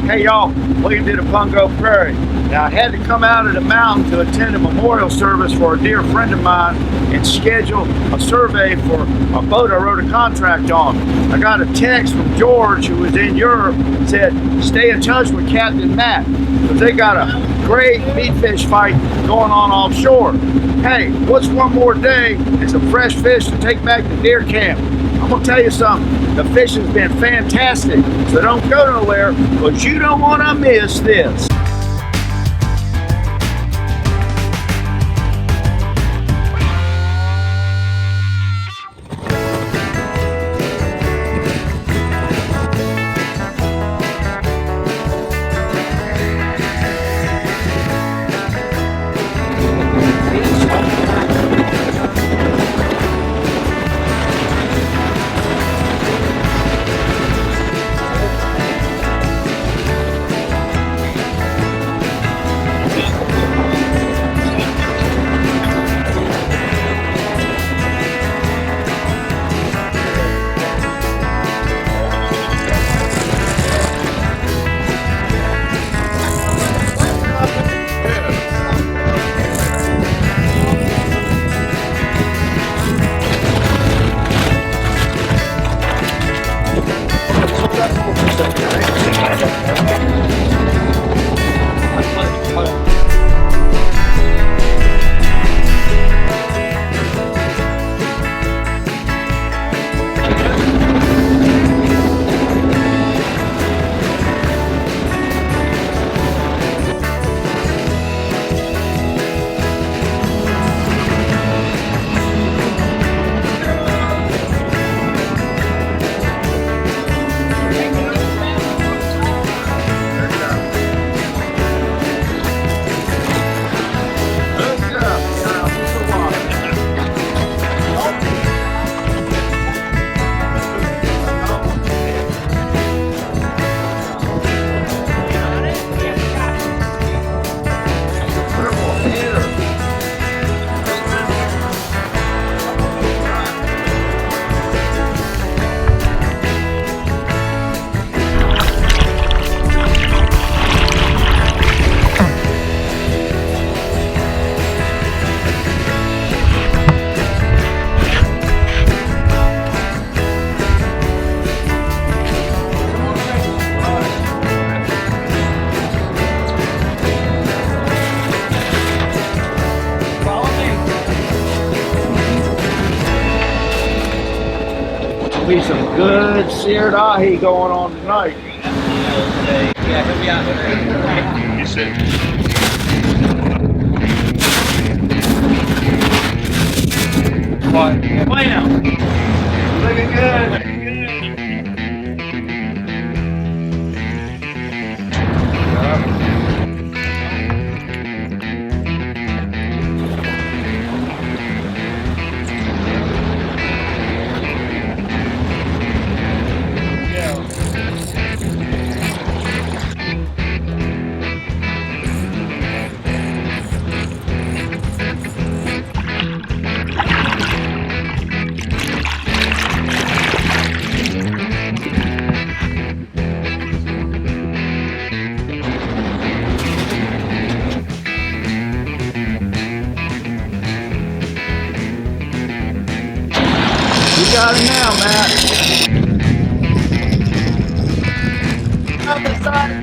Hey y'all, welcome to the Pungo Prairie. Now I had to come out of the mountain to attend a memorial service for a dear friend of mine and schedule a survey for a boat I wrote a contract on. I got a text from George, who was in Europe, said stay in touch with Captain Matt because they got a great meatfish fight going on offshore. Hey, what's one more day and some fresh fish to take back to deer camp? I'm gonna tell you something, the fishing's been fantastic, so don't go nowhere, but you don't wanna miss this. Be some good seared ahi going on tonight. Yeah, he'll be out there. You said. Bam! Looking good. You got it now, Matt. On the side,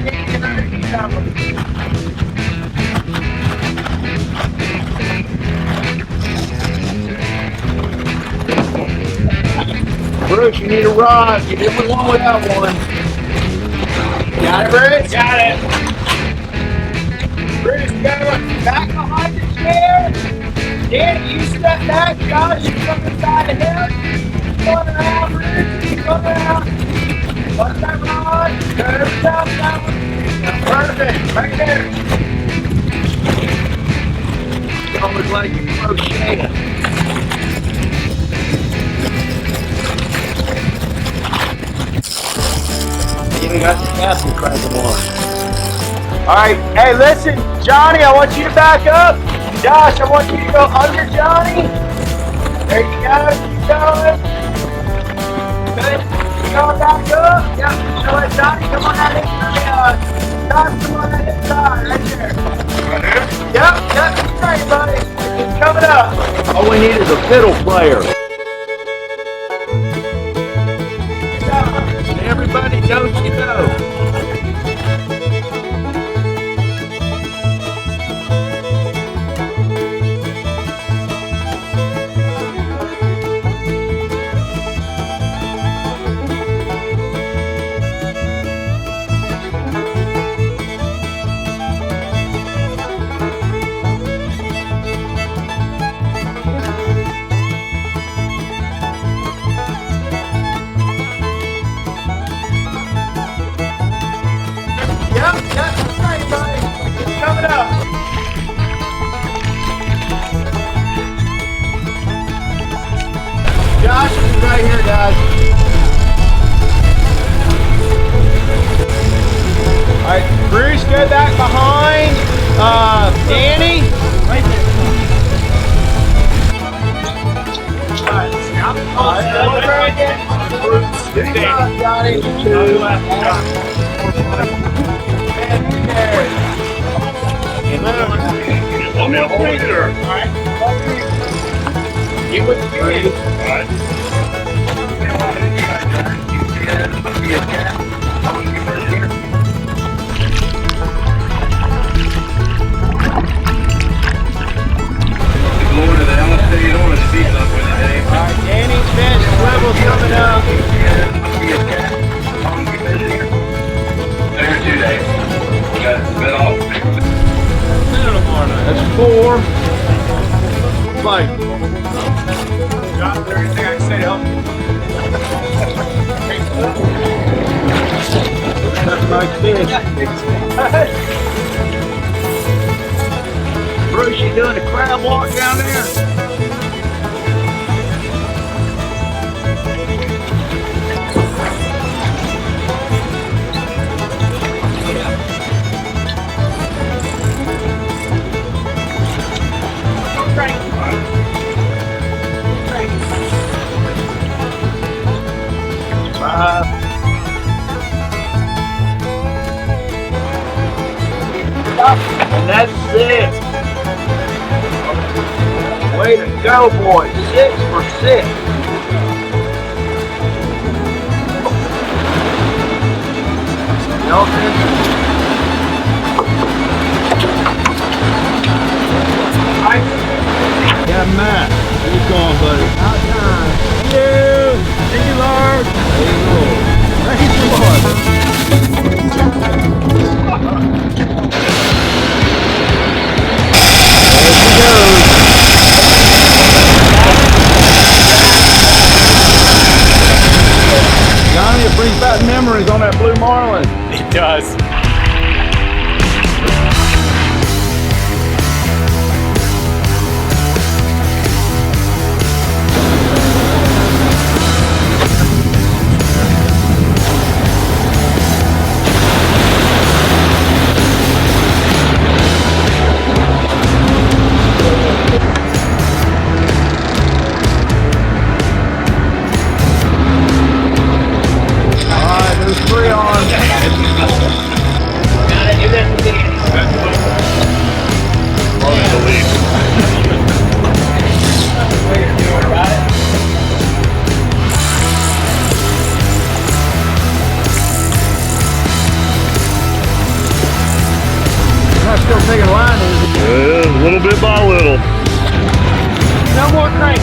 Bruce, you need a rod. You didn't want without one. Got it, Bruce? Got it! Bruce, go back behind the chair. Dan, you step back. Josh, you come inside the hill. Going around, Bruce. Keep going around. What's that rod? Turn it up, that one. Perfect. Right there. Don't look like you crocheted. Even got the captain cranking one. All right. Hey, listen, Johnny, I want you to back up. Josh, I want you to go under Johnny. There you go. Keep going. Good. Keep going back up. Yeah. So let Johnny come on out here. All we need is a fiddle player. Everybody, don't you know? Josh is right here, guys. All right, Bruce, go back behind. Danny. Right there. You would agree. Alright, Danny's fish swivel's coming up. That's 4. Like, John, is there anything I can say to help you? that's my fish. Bruce, you doing a crab walk down there? And that's it. Way to go, boys. 6 for 6. Nelson. Yeah, Matt. How you going, buddy? Thank you. Thank you, Lord. Praise the Lord. Johnny, it brings back memories on that blue marlin. It does. There's 3 on. You're not still taking line, is it? Little bit by little. No more crank.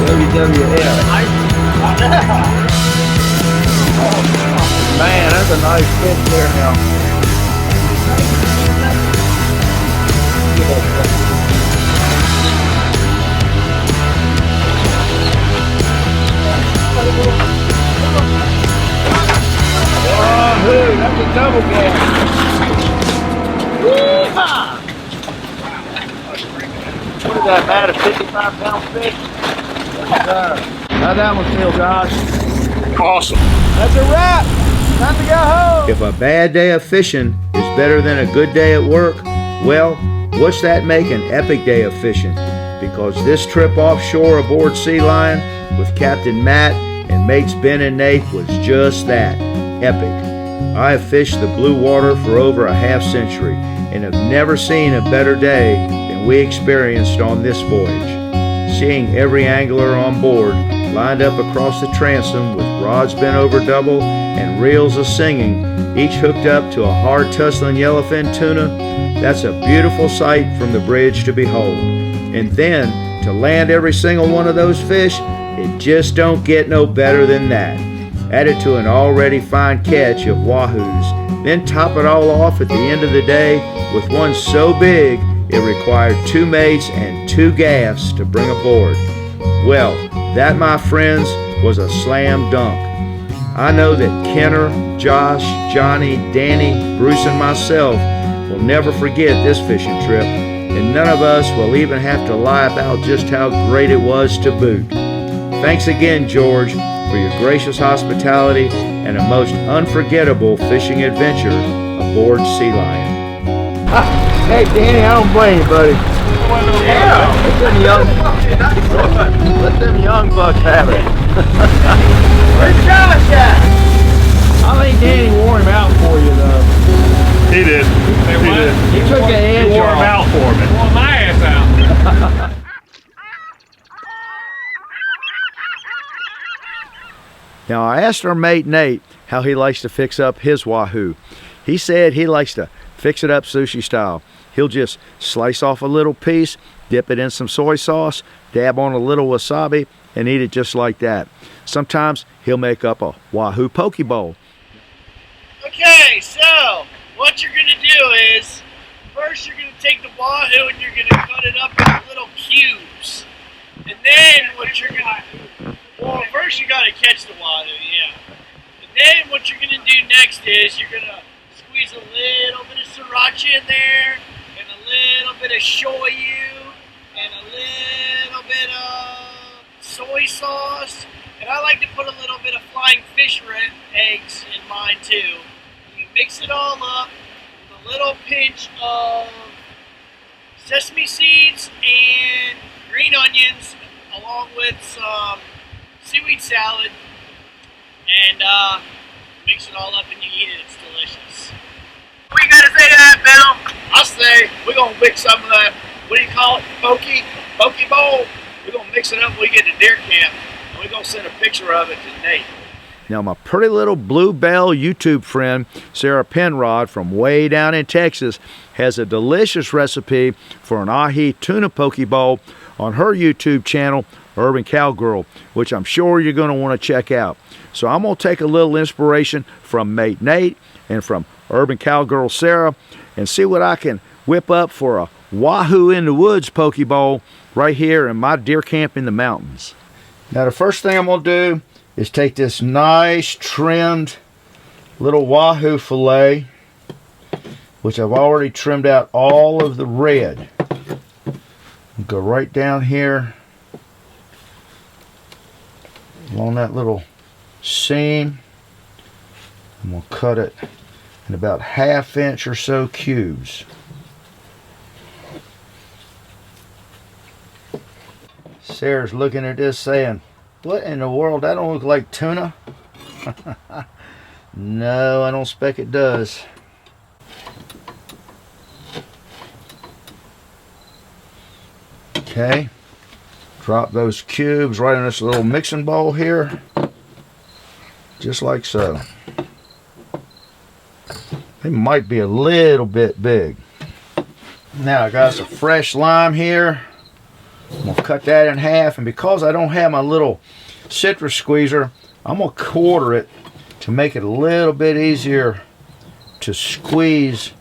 WWF. Man, that's a nice fish there now. Wahoo, that's a double gap. Woo-ha! What is that, Matt? A 55-pound fish? How'd that one feel, Josh? Awesome. That's a wrap. Time to go home. If a bad day of fishing is better than a good day at work, well, what's that make an epic day of fishing? Because this trip offshore aboard Sea Lion with Captain Matt and mates Ben and Nate was just that, epic. I have fished the blue water for over a half century and have never seen a better day than we experienced on this voyage. Seeing every angler on board lined up across the transom with rods bent over double and reels a singing, each hooked up to a hard tussling yellowfin tuna, that's a beautiful sight from the bridge to behold. And then to land every single one of those fish, it just don't get no better than that. Added to an already fine catch of wahoos, then top it all off at the end of the day with one so big it required 2 mates and 2 gaffs to bring aboard. Well, that, my friends, was a slam dunk. I know that Kenner, Josh, Johnny, Danny, Bruce, and myself will never forget this fishing trip, and none of us will even have to lie about just how great it was to boot. Thanks again, George, for your gracious hospitality and a most unforgettable fishing adventure aboard Sea Lion. Hey, Danny, I don't blame you, buddy. Yeah, let them young bucks have it. Where's Josh at? I think Danny wore him out for you, though. He did. He did. He took the edge He wore him off. out for me. Wore my ass out. Now, I asked our mate Nate how he likes to fix up his wahoo. He said he likes to fix it up sushi style. He'll just slice off a little piece, dip it in some soy sauce, dab on a little wasabi, and eat it just like that. Sometimes he'll make up a wahoo poke bowl. Okay, so what you're gonna do is first you're gonna take the wahoo and you're gonna cut it up into little cubes. And then what you're gonna well, first you gotta catch the wahoo, yeah. And then what you're gonna do next is you're gonna squeeze a little bit of sriracha in there, and a little bit of shoyu, and a little bit of soy sauce. And I like to put a little bit of flying fish eggs in mine too. You mix it all up with a little pinch of sesame seeds and green onions, along with some seaweed salad, and mix it all up and you eat it. It's delicious. What you gotta say to that, Bill? I say we're gonna mix some of that, what do you call it, poke bowl. We're gonna mix it up when we get to deer camp, and we're gonna send a picture of it to Nate. Now, my pretty little Bluebell YouTube friend, Sarah Penrod from way down in Texas, has a delicious recipe for an ahi tuna poke bowl on her YouTube channel, Urban Cowgirl, which I'm sure you're going to want to check out. So I'm going to take a little inspiration from mate Nate and from Urban Cowgirl Sarah and see what I can whip up for a Wahoo in the Woods poke bowl right here in my deer camp in the mountains. Now, the first thing I'm going to do is take this nice trimmed little wahoo fillet, which I've already trimmed out all of the red. Go right down here along that little seam. I'm going to cut it in about 1/2 inch or so cubes. Sarah's looking at this saying, "What in the world? That don't look like tuna." No, I don't expect it does. Okay, drop those cubes right in this little mixing bowl here, just like so. They might be a little bit big. Now I got some fresh lime here. I'm going to cut that in half, and because I don't have my little citrus squeezer, I'm going to quarter it to make it a little bit easier to squeeze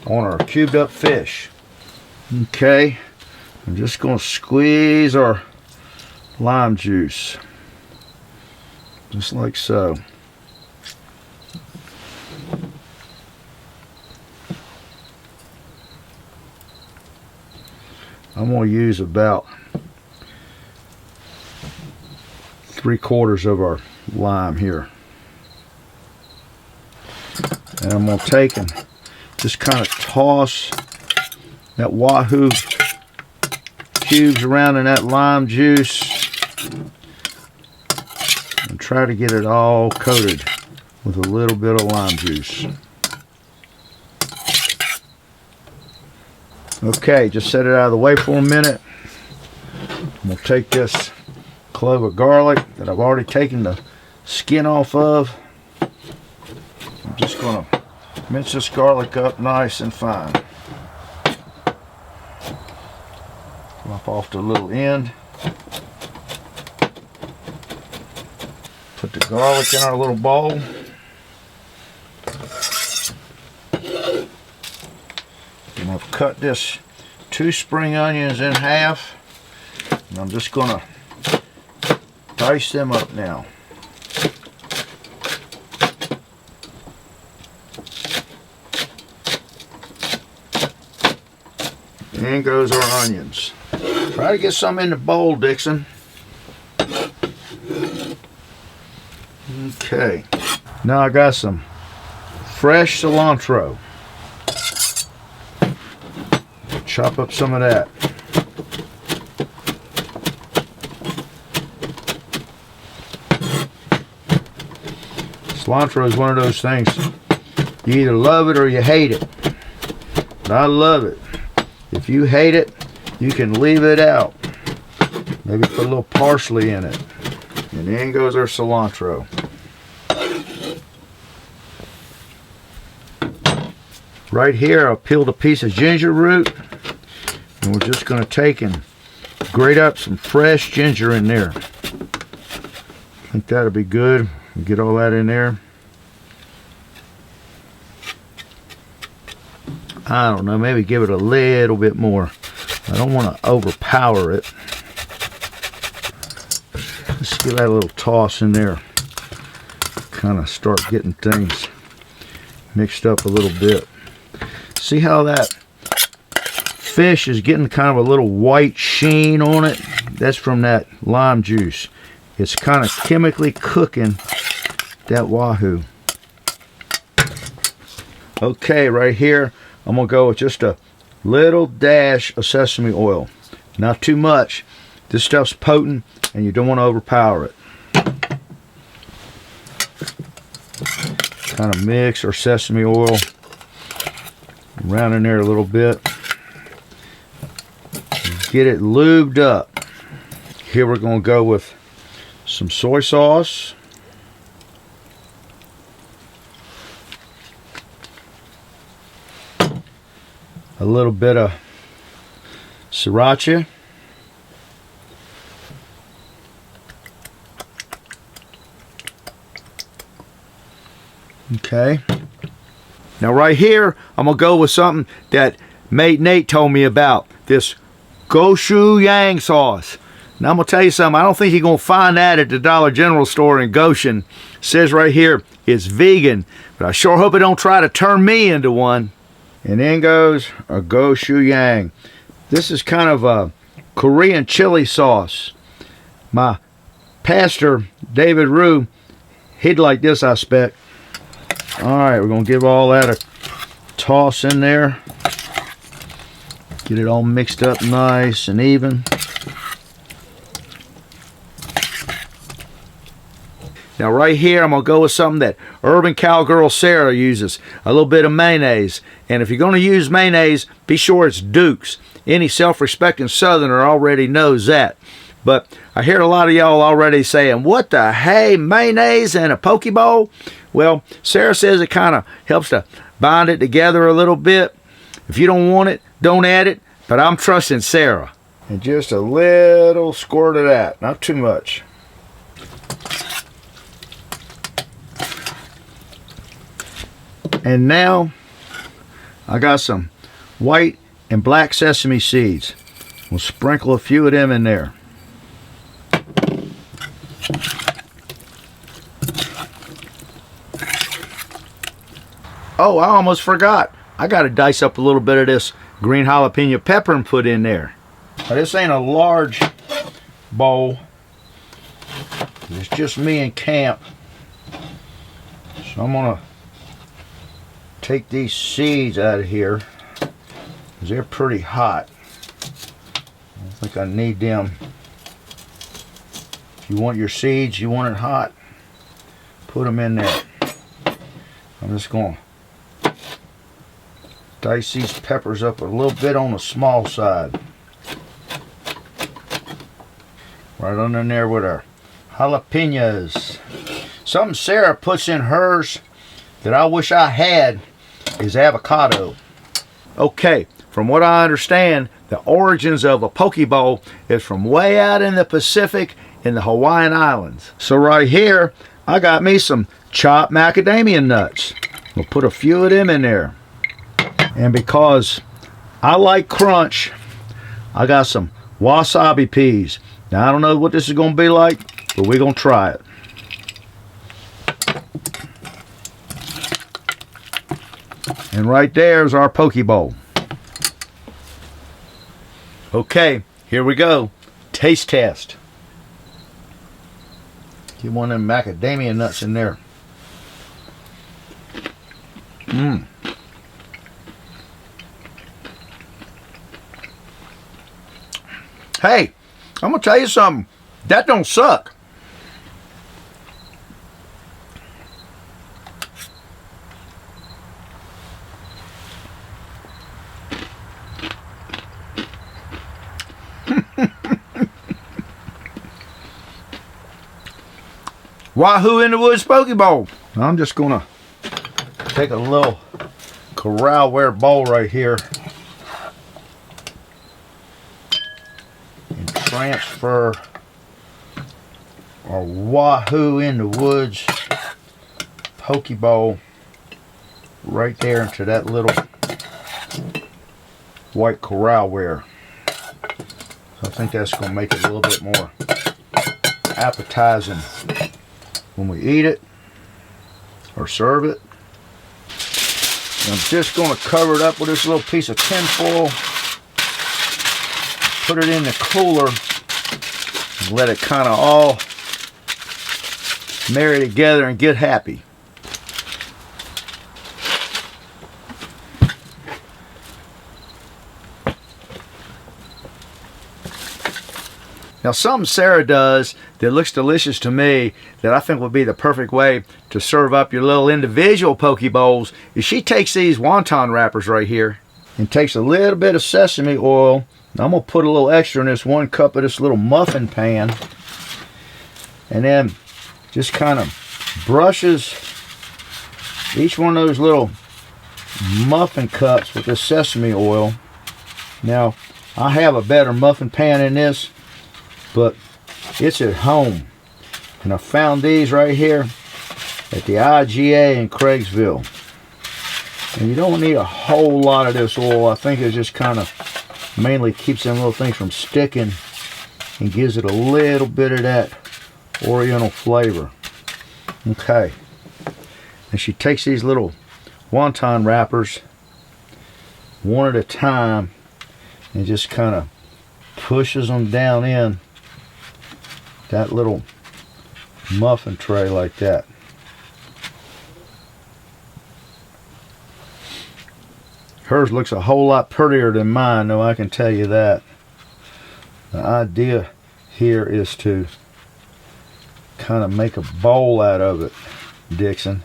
on our cubed up fish. Okay, I'm just going to squeeze our lime juice, just like so. I'm going to use about 3/4 of our lime here. And I'm going to take and just kind of toss that Wahoo cubes around in that lime juice and try to get it all coated with a little bit of lime juice. Okay, just set it out of the way for a minute. I'm going to take this clove of garlic that I've already taken the skin off of. I'm just going to mince this garlic up nice and fine. Lop off the little end. Put the garlic in our little bowl. And I've cut this 2 spring onions in half. And I'm just going to dice them up now. In goes our onions. Try to get some in the bowl, Dixon. Okay. Now I got some fresh cilantro. Chop up some of that. Cilantro is one of those things, you either love it or you hate it. But I love it. If you hate it, you can leave it out. Maybe put a little parsley in it. And in goes our cilantro. Right here, I peeled a piece of ginger root. And we're just going to take and grate up some fresh ginger in there. I think that'll be good. Get all that in there. I don't know, maybe give it a little bit more. I don't want to overpower it. Let's give that a little toss in there. Kind of start getting things mixed up a little bit. See how that fish is getting kind of a little white sheen on it? That's from that lime juice. It's kind of chemically cooking that Wahoo. Okay, right here, I'm going to go with just a little dash of sesame oil. Not too much. This stuff's potent and you don't want to overpower it. Kind of mix our sesame oil around in there a little bit. Get it lubed up. Here we're going to go with some soy sauce. A little bit of sriracha. Okay. Now right here, I'm going to go with something that mate Nate told me about. This gochujang sauce. Now I'm going to tell you something. I don't think you're going to find that at the Dollar General store in Goshen. It says right here, it's vegan. But I sure hope it don't try to turn me into one. And in goes a gochujang. This is kind of a Korean chili sauce. My pastor, David Rue, he'd like this, I expect. Alright, we're going to give all that a toss in there. Get it all mixed up nice and even. Now right here, I'm going to go with something that Urban Cowgirl Sarah uses. A little bit of mayonnaise. And if you're going to use mayonnaise, be sure it's Duke's. Any self-respecting Southerner already knows that. But I hear a lot of y'all already saying, what the hey, mayonnaise in a poke bowl? Well, Sarah says it kind of helps to bind it together a little bit. If you don't want it, don't add it. But I'm trusting Sarah. And just a little squirt of that. Not too much. And now I got some white and black sesame seeds. We'll sprinkle a few of them in there. Oh, I almost forgot. I got to dice up a little bit of this green jalapeno pepper and put in there. Now, this ain't a large bowl. It's just me and Camp. So I'm going to take these seeds out of here because they're pretty hot. I think I need them. If you want your seeds, you want it hot, put them in there. I'm just going to dice these peppers up a little bit on the small side. Right on in there with our jalapenos. Something Sarah puts in hers that I wish I had is avocado. Okay, from what I understand, the origins of a poke bowl is from way out in the Pacific in the Hawaiian Islands. So right here, I got me some chopped macadamia nuts. We'll put a few of them in there. And because I like crunch, I got some wasabi peas. Now I don't know what this is going to be like, but we're going to try it. And right there is our poke bowl. Okay, here we go. Taste test. Get one of them macadamia nuts in there. Hey, I'm going to tell you something. That don't suck. Wahoo in the Woods Poke Bowl. I'm just going to take a little Corralware bowl right here and transfer our Wahoo in the Woods Poke Bowl right there into that little white Corralware. So I think that's going to make it a little bit more appetizing when we eat it or serve it. And I'm just going to cover it up with this little piece of tin foil, put it in the cooler, and let it kind of all marry together and get happy. Now something Sarah does that looks delicious to me that I think would be the perfect way to serve up your little individual poke bowls is she takes these wonton wrappers right here and takes a little bit of sesame oil. I'm going to put a little extra in this 1 cup of this little muffin pan, and then just kind of brushes each one of those little muffin cups with this sesame oil. Now I have a better muffin pan than this, but it's at home, and I found these right here at the IGA in Craigsville. And you don't need a whole lot of this oil. I think it just kind of mainly keeps them little things from sticking and gives it a little bit of that oriental flavor. Okay, and she takes these little wonton wrappers one at a time and just kind of pushes them down in that little muffin tray like that. Hers looks a whole lot prettier than mine, though, I can tell you that. The idea here is to kind of make a bowl out of it, Dixon.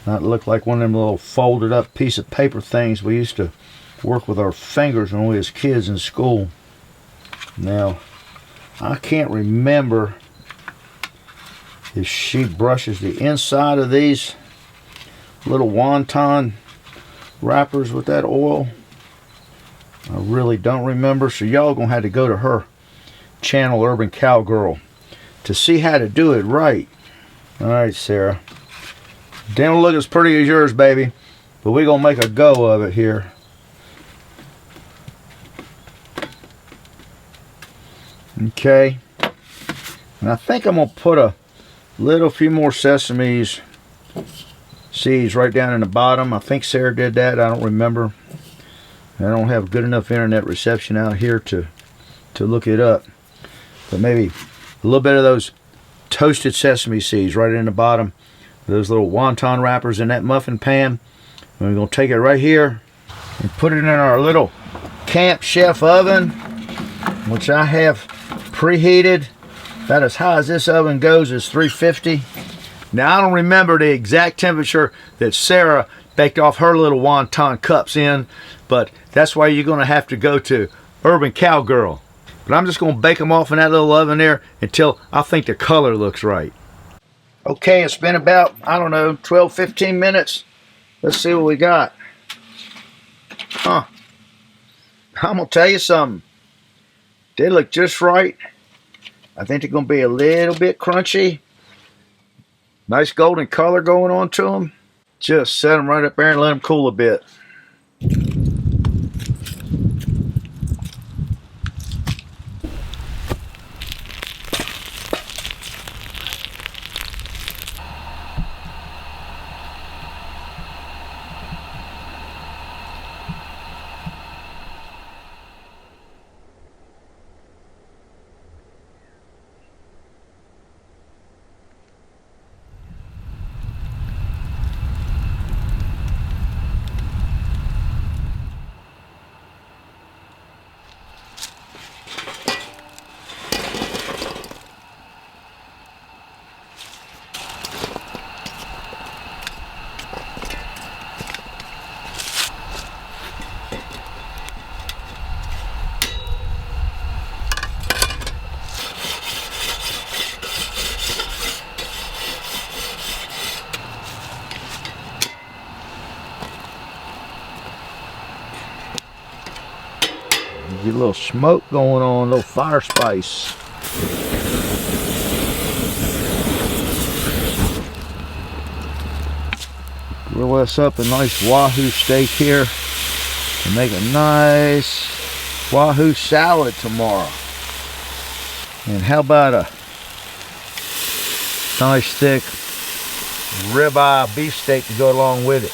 Not look like one of them little folded up piece of paper things we used to work with our fingers when we was kids in school. Now, I can't remember if she brushes the inside of these little wonton wrappers with that oil. I really don't remember, so y'all gonna have to go to her channel, Urban Cowgirl, to see how to do it right. Alright, Sarah. Don't look as pretty as yours, baby, but we're gonna make a go of it here. Okay, and I think I'm going to put a few more sesame seeds right down in the bottom. I think Sarah did that. I don't remember. I don't have good enough internet reception out here to look it up. But maybe a little bit of those toasted sesame seeds right in the bottom those little wonton wrappers in that muffin pan. And we're going to take it right here and put it in our little camp chef oven, which I have preheated. About as high as this oven goes is 350. Now I don't remember the exact temperature that Sarah baked off her little wonton cups in, but that's why you're going to have to go to Urban Cowgirl. But I'm just going to bake them off in that little oven there until I think the color looks right. Okay, it's been about, I don't know, 12, 15 minutes. Let's see what we got. I'm going to tell you something. They look just right. I think they're going to be a little bit crunchy. Nice golden color going on to them. Just set them right up there and let them cool a bit. Get a little smoke going on, a little fire spice. Grill us up a nice Wahoo steak here and make a nice Wahoo salad tomorrow. And how about a nice thick ribeye beef steak to go along with it.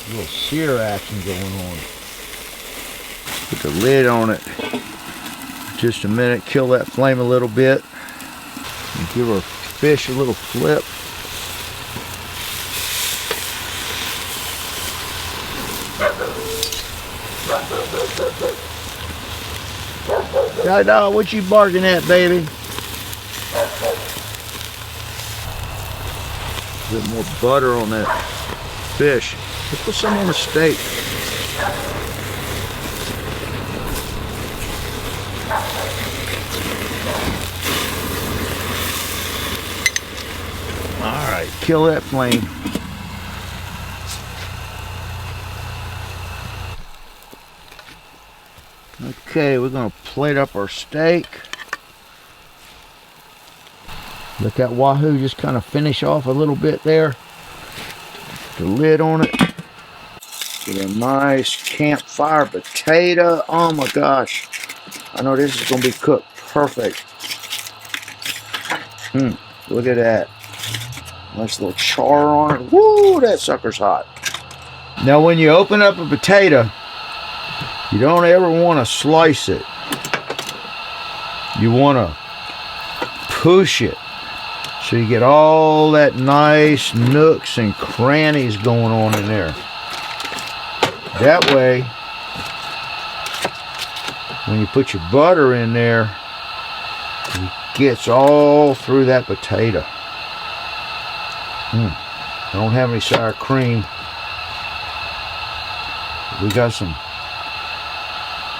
A little sear action going on. Put the lid on it just a minute, kill that flame a little bit, and give our fish a little flip. Dog, what you barking at, baby? A bit more butter on that fish. Let's put some on the steak. All right, kill that flame. Okay, we're gonna plate up our steak. Let that Wahoo just kind of finish off a little bit there. The lid on it. Get a nice campfire potato. Oh my gosh. I know this is going to be cooked perfect. Look at that. Nice little char on it. Woo, that sucker's hot. Now when you open up a potato, you don't ever want to slice it. You want to push it so you get all that nice nooks and crannies going on in there. That way, when you put your butter in there, it gets all through that potato. I don't have any sour cream. We got some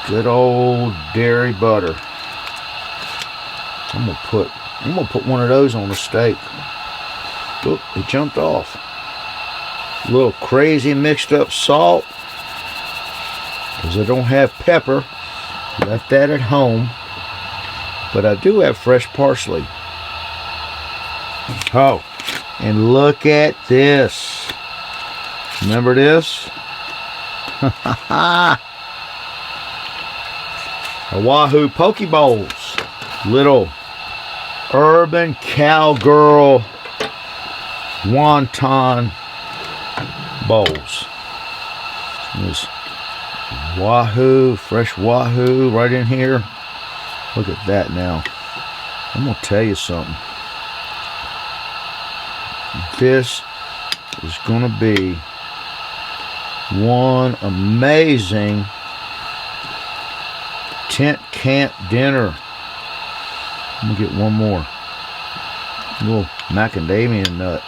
good old dairy butter. I'm gonna put one of those on the steak. Oop, it jumped off. A little crazy mixed up salt, because I don't have pepper. Left that at home. But I do have fresh parsley. Oh, and look at this. Remember this? A Wahoo poke bowls. Little Urban Cowgirl wonton bowls. Just Wahoo, fresh Wahoo right in here. Look at that now. I'm gonna tell you something. This is gonna be one amazing tent camp dinner. I'm gonna get one more. A little macadamia nut.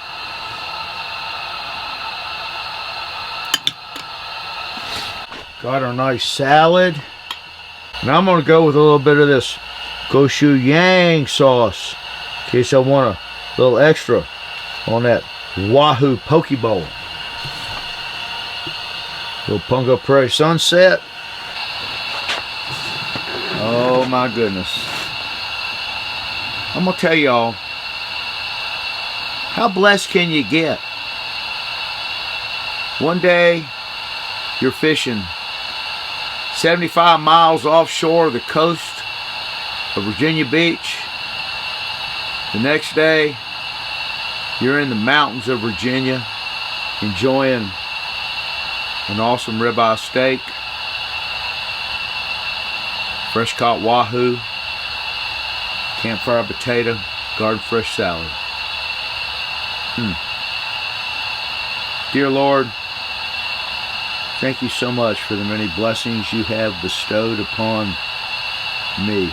Got our nice salad. And I'm gonna go with a little bit of this gochujang sauce in case I want a little extra on that Wahoo poke bowl. Little Pungo Prairie sunset. Oh my goodness. I'm gonna tell y'all, how blessed can you get? One day you're fishing 75 miles offshore the coast of Virginia Beach. The next day you're in the mountains of Virginia enjoying an awesome ribeye steak, fresh caught Wahoo, campfire potato, garden fresh salad. Dear Lord, thank you so much for the many blessings you have bestowed upon me.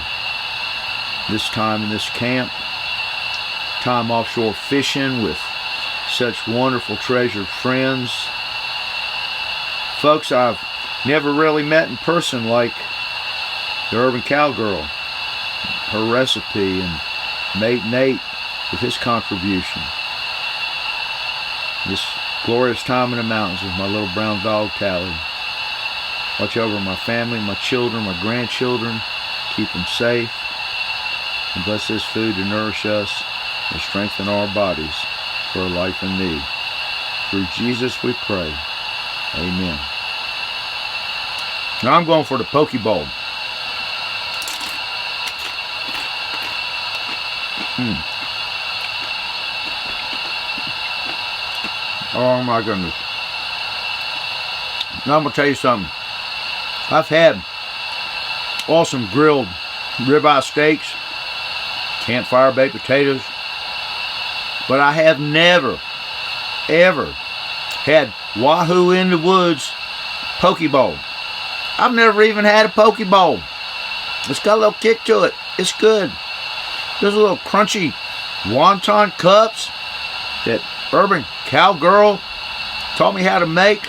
This time in this camp, time offshore fishing with such wonderful treasured friends. Folks I've never really met in person, like the Urban Cowgirl, her recipe, and Mate Nate with his contribution. This glorious time in the mountains with my little brown dog Tally. Watch over my family, my children, my grandchildren. Keep them safe. And bless this food to nourish us and strengthen our bodies for a life in thee. Through Jesus we pray. Amen. Now I'm going for the poke bowl. Oh my goodness. Now I'm going to tell you something. I've had awesome grilled ribeye steaks, campfire baked potatoes, but I have never, ever had Wahoo in the Woods poke bowl. I've never even had a poke bowl. It's got a little kick to it. It's good. There's a little crunchy wonton cups that Urban Cowgirl taught me how to make.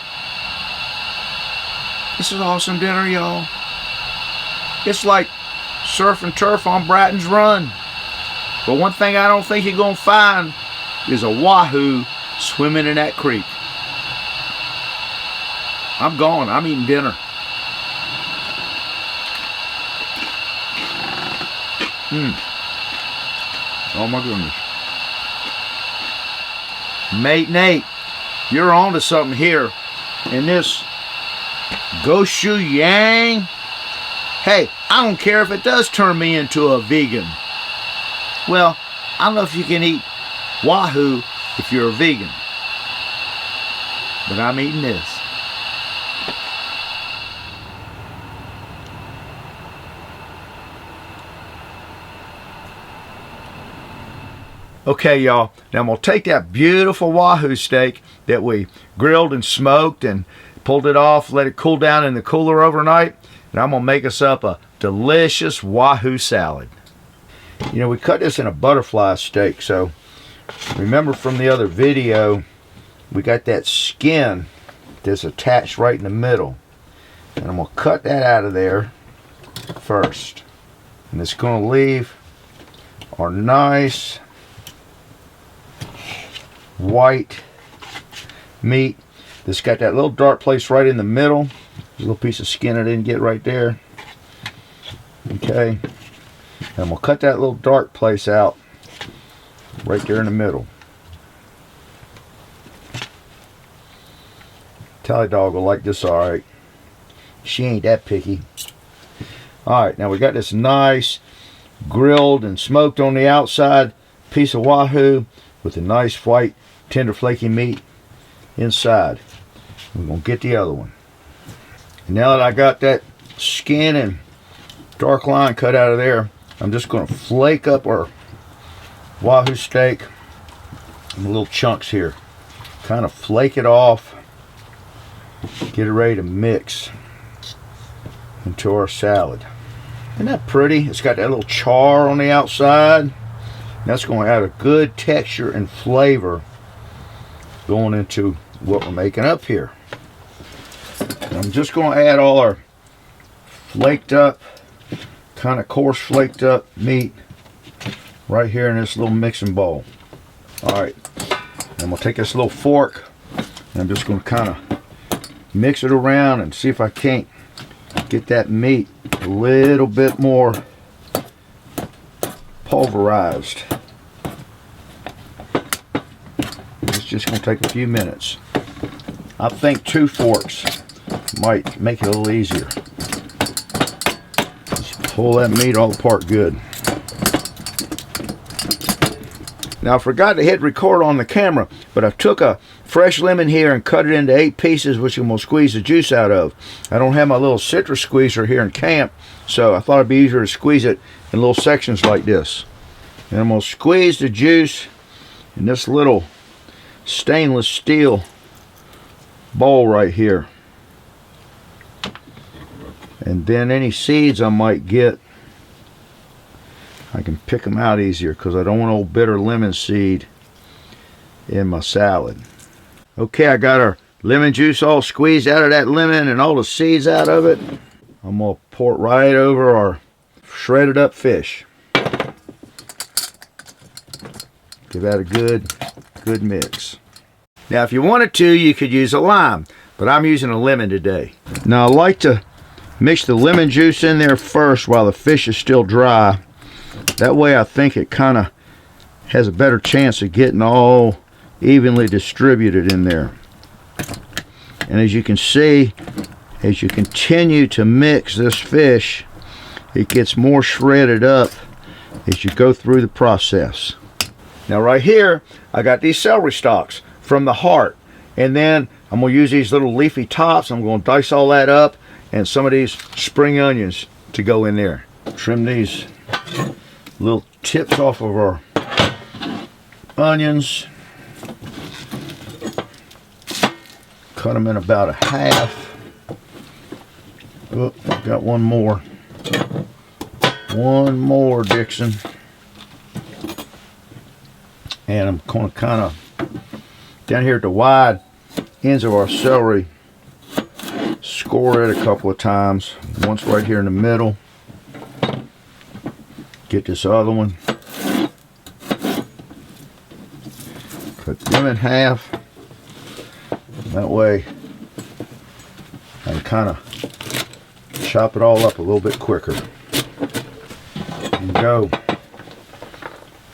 This is awesome dinner, y'all. It's like surf and turf on Bratton's Run. But one thing I don't think you're going to find is a Wahoo swimming in that creek. I'm gone. I'm eating dinner. Oh my goodness. Mate Nate, you're on to something here. And this gochujang, hey, I don't care if it does turn me into a vegan. Well, I don't know if you can eat Wahoo if you're a vegan. But I'm eating this. Okay, y'all, now I'm going to take that beautiful Wahoo steak that we grilled and smoked and pulled it off, let it cool down in the cooler overnight, and I'm going to make us up a delicious Wahoo salad. You know, we cut this in a butterfly steak, so remember from the other video, we got that skin that's attached right in the middle. And I'm going to cut that out of there first. And it's going to leave our nice white meat that's got that little dark place right in the middle. There's a little piece of skin I didn't get right there. Okay. And I'm going to cut that little dark place out right there in the middle. Tally dog will like this alright. She ain't that picky. Alright, now we got this nice grilled and smoked on the outside piece of Wahoo with a nice white tender flaky meat inside. We're going to get the other one. Now that I got that skin and dark line cut out of there, I'm just going to flake up our Wahoo steak in little chunks here. Kind of flake it off. Get it ready to mix into our salad. Isn't that pretty? It's got that little char on the outside. That's going to add a good texture and flavor going into what we're making up here. And I'm just going to add all our flaked up, kind of coarse flaked up meat right here in this little mixing bowl. Alright, I'm going to take this little fork and I'm just going to kind of mix it around and see if I can't get that meat a little bit more pulverized. It's just going to take a few minutes. I think 2 forks might make it a little easier. Just pull that meat all apart good. Now I forgot to hit record on the camera, but I took a fresh lemon here and cut it into 8 pieces, which I'm going to squeeze the juice out of. I don't have my little citrus squeezer here in camp, so I thought it'd be easier to squeeze it in little sections like this. And I'm going to squeeze the juice in this little stainless steel bowl right here. And then any seeds I might get, I can pick them out easier because I don't want old bitter lemon seed in my salad. Okay, I got our lemon juice all squeezed out of that lemon and all the seeds out of it. I'm going to pour it right over our shredded up fish. Give that a good mix. Now if you wanted to, you could use a lime, but I'm using a lemon today. Now I like to mix the lemon juice in there first while the fish is still dry. That way I think it kind of has a better chance of getting all evenly distributed in there. And as you can see, as you continue to mix this fish, it gets more shredded up as you go through the process. Now right here, I got these celery stalks from the heart. And then I'm going to use these little leafy tops. I'm going to dice all that up and some of these spring onions to go in there. Trim these little tips off of our onions. Cut them in about a half. Oh, I've got one more. One more, Dixon. And I'm going to kind of, down here at the wide ends of our celery, score it a couple of times. Once right here in the middle. Get this other one. Cut them in half. That way I can kind of chop it all up a little bit quicker. And go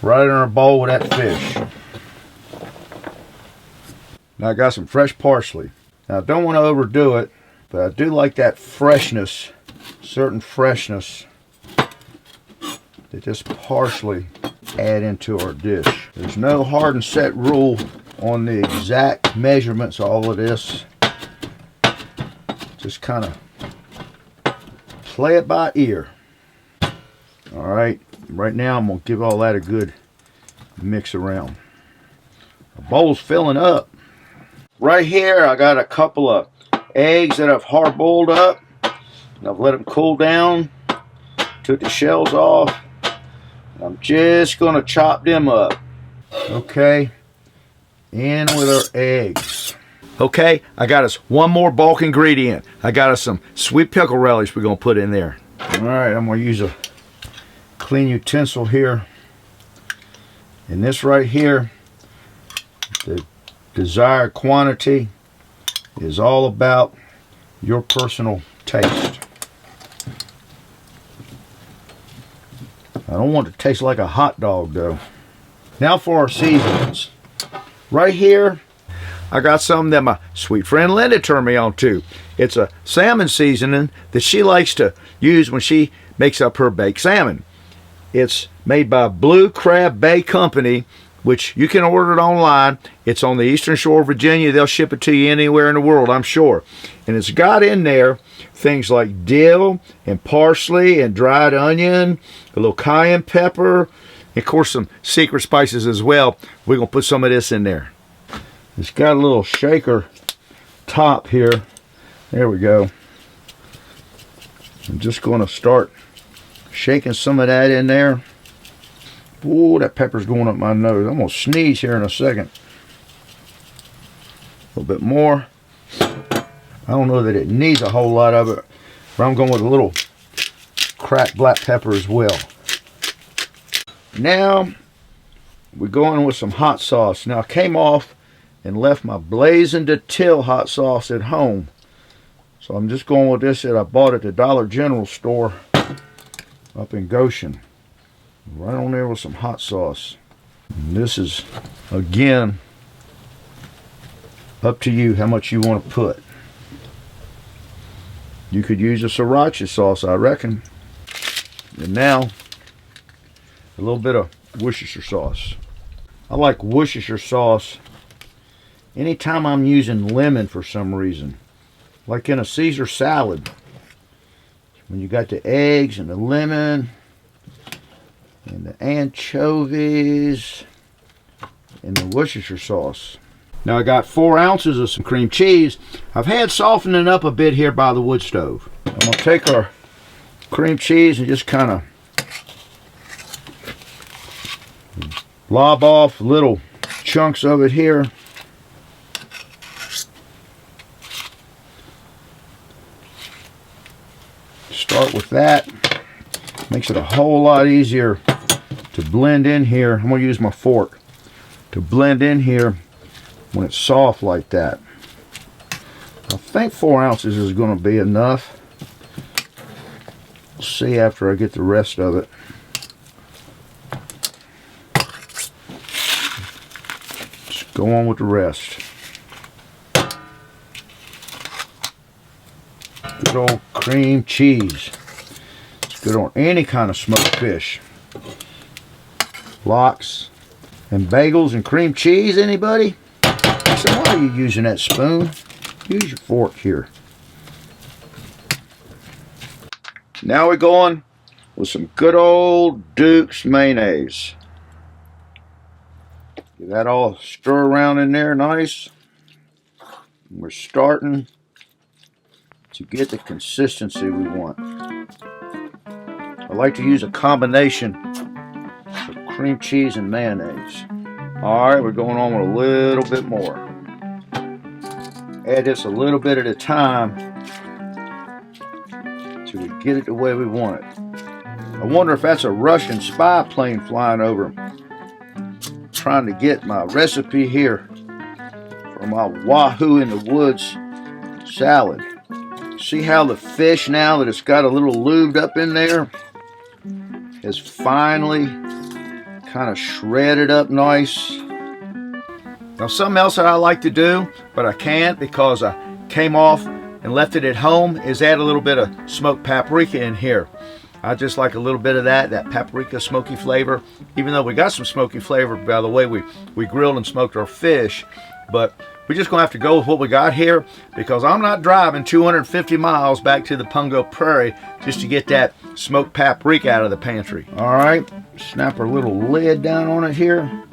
right in our bowl with that fish. Now I got some fresh parsley. Now I don't want to overdo it, but I do like that freshness, certain freshness that this parsley add into our dish. There's no hard and set rule on the exact measurements of all of this. Just kind of play it by ear. Alright, right now I'm going to give all that a good mix around. The bowl's filling up. Right here I got a couple of eggs that I've hard boiled up. And I've let them cool down. Took the shells off. I'm just going to chop them up. Okay. In with our eggs. Okay, I got us one more bulk ingredient. I got us some sweet pickle relish we're going to put in there. Alright, I'm going to use a clean utensil here. And this right here, the desired quantity is all about your personal taste. I don't want it to taste like a hot dog though. Now for our seasonings. Right here, I got some that my sweet friend Linda turned me on to. It's a salmon seasoning that she likes to use when she makes up her baked salmon. It's made by Blue Crab Bay Company, which you can order it online. It's on the eastern shore of Virginia. They'll ship it to you anywhere in the world, I'm sure. And it's got in there things like dill and parsley and dried onion, a little cayenne pepper, and of course some secret spices as well. We're going to put some of this in there. It's got a little shaker top here. There we go. I'm just going to start shaking some of that in there. Ooh, that pepper's going up my nose. I'm going to sneeze here in a second. A little bit more. I don't know that it needs a whole lot of it, but I'm going with a little cracked black pepper as well. Now, we're going with some hot sauce. Now, I came off and left my Blazing to Till hot sauce at home. So I'm just going with this that I bought at the Dollar General store up in Goshen. Right on there with some hot sauce. And this is, again, up to you how much you want to put. You could use a sriracha sauce, I reckon. And now, a little bit of Worcestershire sauce. I like Worcestershire sauce anytime I'm using lemon for some reason. Like in a Caesar salad. When you got the eggs and the lemon and the anchovies and the Worcestershire sauce. Now I got 4 ounces of some cream cheese. I've had softening up a bit here by the wood stove. I'm going to take our cream cheese and just kind of lob off little chunks of it here. Start with that. Makes it a whole lot easier to blend in here. I'm going to use my fork to blend in here when it's soft like that. I think 4 ounces is going to be enough. We'll see after I get the rest of it. Just go on with the rest. Good old cream cheese. It's good on any kind of smoked fish. Lox and bagels and cream cheese, anybody? So why are you using that spoon? Use your fork here. Now we're going with some good old Duke's mayonnaise. Get that all stir around in there nice. We're starting to get the consistency we want. I like to use a combination of cream cheese and mayonnaise. Alright, we're going on with a little bit more. Add this a little bit at a time till we get it the way we want it. I wonder if that's a Russian spy plane flying over. Trying to get my recipe here for my Wahoo in the Woods salad. See how the fish, now that it's got a little lubed up in there, has finally kind of shredded up nice. Now something else that I like to do, but I can't because I came off and left it at home, is add a little bit of smoked paprika in here. I just like a little bit of that paprika smoky flavor. Even though we got some smoky flavor by the way we grilled and smoked our fish, but we're just going to have to go with what we got here because I'm not driving 250 miles back to the Pungo Prairie just to get that smoked paprika out of the pantry. All right, snap our little lid down on it here.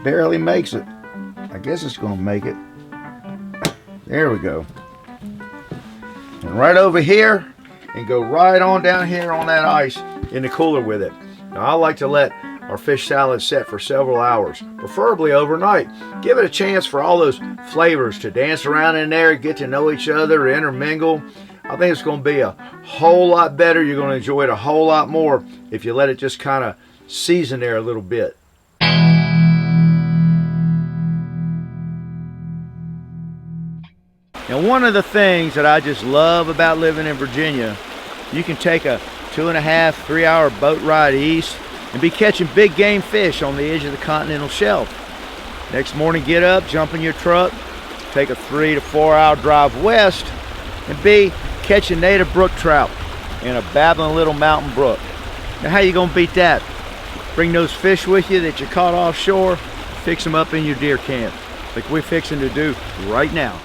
Barely makes it. I guess it's going to make it. There we go. And right over here, and go right on down here on that ice in the cooler with it. Now I like to let our fish salad set for several hours, preferably overnight. Give it a chance for all those flavors to dance around in there, get to know each other, intermingle. I think it's going to be a whole lot better. You're going to enjoy it a whole lot more if you let it just kind of season there a little bit. Now one of the things that I just love about living in Virginia, you can take a 2.5, 3 hour boat ride east and be catching big game fish on the edge of the continental shelf. Next morning get up, jump in your truck, take a 3 to 4 hour drive west and be catching native brook trout in a babbling little mountain brook. Now how you gonna beat that? Bring those fish with you that you caught offshore, fix them up in your deer camp, like we're fixing to do right now.